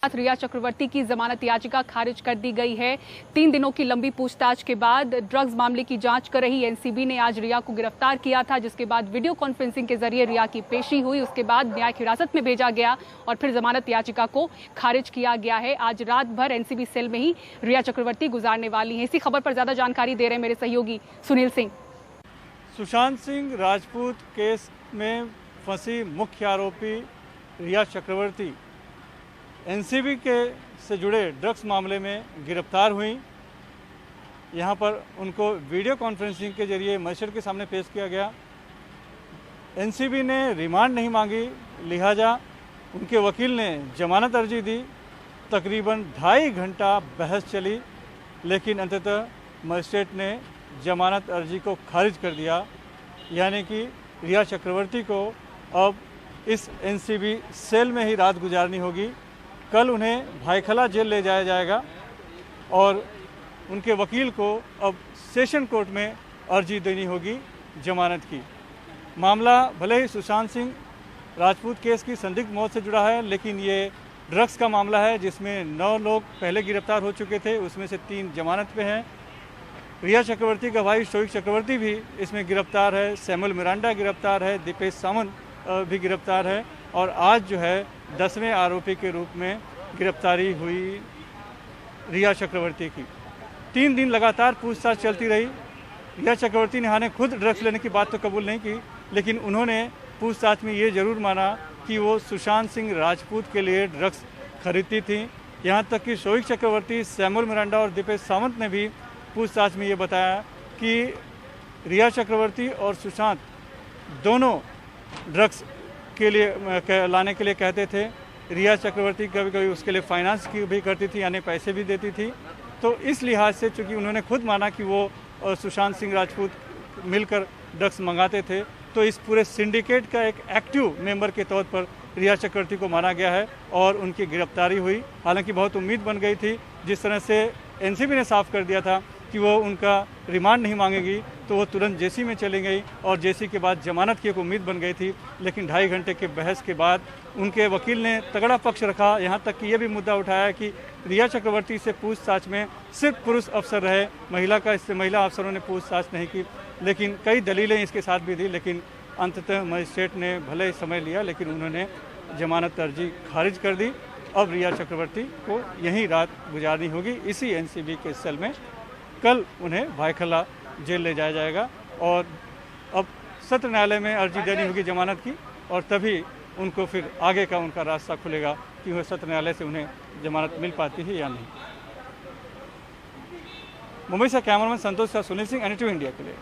रिया चक्रवर्ती की जमानत याचिका खारिज कर दी गई है। 3 दिनों की लंबी पूछताछ के बाद ड्रग्स मामले की जांच कर रही एनसीबी ने आज रिया को गिरफ्तार किया था, जिसके बाद वीडियो कॉन्फ्रेंसिंग के जरिए रिया की पेशी हुई। उसके बाद न्यायिक हिरासत में भेजा गया और फिर जमानत याचिका को खारिज किया गया है। आज रात भर एनसीबी सेल में ही रिया चक्रवर्ती गुजारने वाली है। इसी खबर पर ज्यादा जानकारी दे रहे हैं मेरे सहयोगी सुनील सिंह। सुशांत सिंह राजपूत केस में फंसी मुख्य आरोपी रिया चक्रवर्ती एनसीबी के से जुड़े ड्रग्स मामले में गिरफ्तार हुई। यहां पर उनको वीडियो कॉन्फ्रेंसिंग के जरिए मजिस्ट्रेट के सामने पेश किया गया। एनसीबी ने रिमांड नहीं मांगी, लिहाजा उनके वकील ने जमानत अर्जी दी। तकरीबन 2.5 घंटा बहस चली, लेकिन अंततः मजिस्ट्रेट ने जमानत अर्जी को खारिज कर दिया। यानी कि रिया चक्रवर्ती को अब इस एनसीबी सेल में ही रात गुजारनी होगी। कल उन्हें भाईखला जेल ले जाया जाएगा और उनके वकील को अब सेशन कोर्ट में अर्जी देनी होगी जमानत की। मामला भले ही सुशांत सिंह राजपूत केस की संदिग्ध मौत से जुड़ा है, लेकिन ये ड्रग्स का मामला है जिसमें 9 लोग पहले गिरफ्तार हो चुके थे, उसमें से 3 जमानत पे हैं। रिया चक्रवर्ती का भाई शोविक चक्रवर्ती भी इसमें गिरफ्तार है, सैमुअल मिरांडा गिरफ्तार है, दीपेश सावंत भी गिरफ्तार है और आज जो है 10वें आरोपी के रूप में गिरफ्तारी हुई रिया चक्रवर्ती की। 3 दिन लगातार पूछताछ चलती रही। रिया चक्रवर्ती ने खुद ड्रग्स लेने की बात तो कबूल नहीं की, लेकिन उन्होंने पूछताछ में ये जरूर माना कि वो सुशांत सिंह राजपूत के लिए ड्रग्स खरीदती थी। यहाँ तक कि शोविक चक्रवर्ती, सैमुअल मिरांडा और दीपेश सावंत ने भी पूछताछ में ये बताया कि रिया चक्रवर्ती और सुशांत दोनों ड्रग्स के लिए लाने के लिए कहते थे। रिया चक्रवर्ती कभी कभी उसके लिए फाइनेंस की भी करती थी, यानी पैसे भी देती थी। तो इस लिहाज से चूँकि उन्होंने खुद माना कि वो सुशांत सिंह राजपूत मिलकर ड्रग्स मंगाते थे, तो इस पूरे सिंडिकेट का एक एक्टिव मेंबर के तौर पर रिया चक्रवर्ती को माना गया है और उनकी गिरफ्तारी हुई। हालांकि बहुत उम्मीद बन गई थी, जिस तरह से एनसीबी ने साफ कर दिया था कि वो उनका रिमांड नहीं मांगेगी, तो वो तुरंत जेसी में चली गई और जेसी के बाद जमानत की एक उम्मीद बन गई थी। लेकिन 2.5 घंटे के बहस के बाद उनके वकील ने तगड़ा पक्ष रखा। यहाँ तक कि ये भी मुद्दा उठाया कि रिया चक्रवर्ती से पूछताछ में सिर्फ पुरुष अफसर रहे, महिला अफसरों ने पूछताछ नहीं की। लेकिन कई दलीलें इसके साथ भी दी, लेकिन अंततः मजिस्ट्रेट ने भले ही समय लिया, लेकिन उन्होंने जमानत अर्जी खारिज कर दी। अब रिया चक्रवर्ती को यहीं रात गुजारनी होगी इसी एनसीबी के सेल में। कल उन्हें भाईखला जेल ले जाया जाएगा और अब सत्र न्यायालय में अर्जी देनी होगी जमानत की और तभी उनको फिर आगे का उनका रास्ता खुलेगा कि वह सत्र न्यायालय से उन्हें जमानत मिल पाती है या नहीं। मुंबई से कैमरामैन संतोष का सुनील सिंह, NDTV इंडिया के लिए।